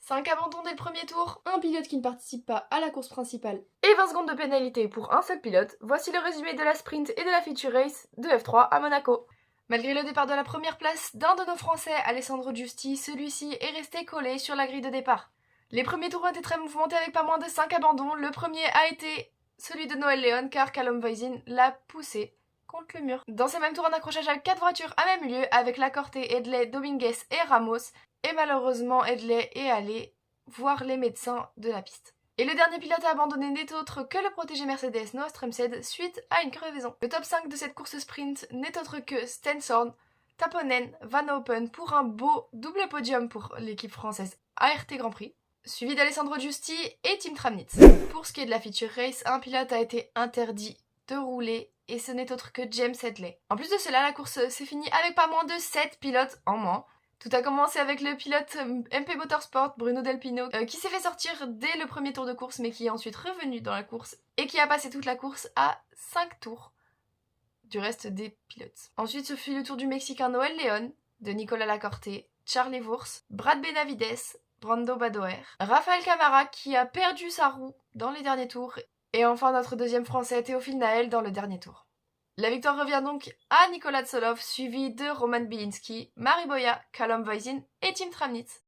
5 abandons dès le premier tour, un pilote qui ne participe pas à la course principale et 20 secondes de pénalité pour un seul pilote. Voici le résumé de la sprint et de la feature race de F3 à Monaco. Malgré le départ de la première place d'un de nos Français, Alessandro Giusti, celui-ci est resté collé sur la grille de départ. Les premiers tours ont été très mouvementés avec pas moins de 5 abandons. Le premier a été celui de Noël Léon car Callum Voisin l'a poussé contre le mur. Dans ces mêmes tours, un accrochage à 4 voitures a même eu lieu avec Lacorte, Edley, Dominguez et Ramos. Et malheureusement, Edley est allé voir les médecins de la piste. Et le dernier pilote à abandonner n'est autre que le protégé Mercedes Noah Strömshed suite à une crevaison. Le top 5 de cette course sprint n'est autre que Stenson, Taponen, Van Open pour un beau double podium pour l'équipe française ART Grand Prix, suivi d'Alessandro Giusti et Tim Tramnitz. Pour ce qui est de la feature race, un pilote a été interdit de rouler et ce n'est autre que James Edley. En plus de cela, la course s'est finie avec pas moins de 7 pilotes en moins. Tout a commencé avec le pilote MP Motorsport, Bruno Delpino, qui s'est fait sortir dès le premier tour de course, mais qui est ensuite revenu dans la course et qui a passé toute la course à 5 tours du reste des pilotes. Ensuite, ce fut le tour du Mexicain Noël Léon, de Nicolas Lacorte, Charlie Wurz, Brad Benavides, Brando Badoer, Rafael Camara qui a perdu sa roue dans les derniers tours, et enfin notre deuxième français Théophile Naël dans le dernier tour. La victoire revient donc à Nicolas Tsolov, suivi de Roman Bilinski, Mari Boya, Callum Voisin et Tim Tramnitz.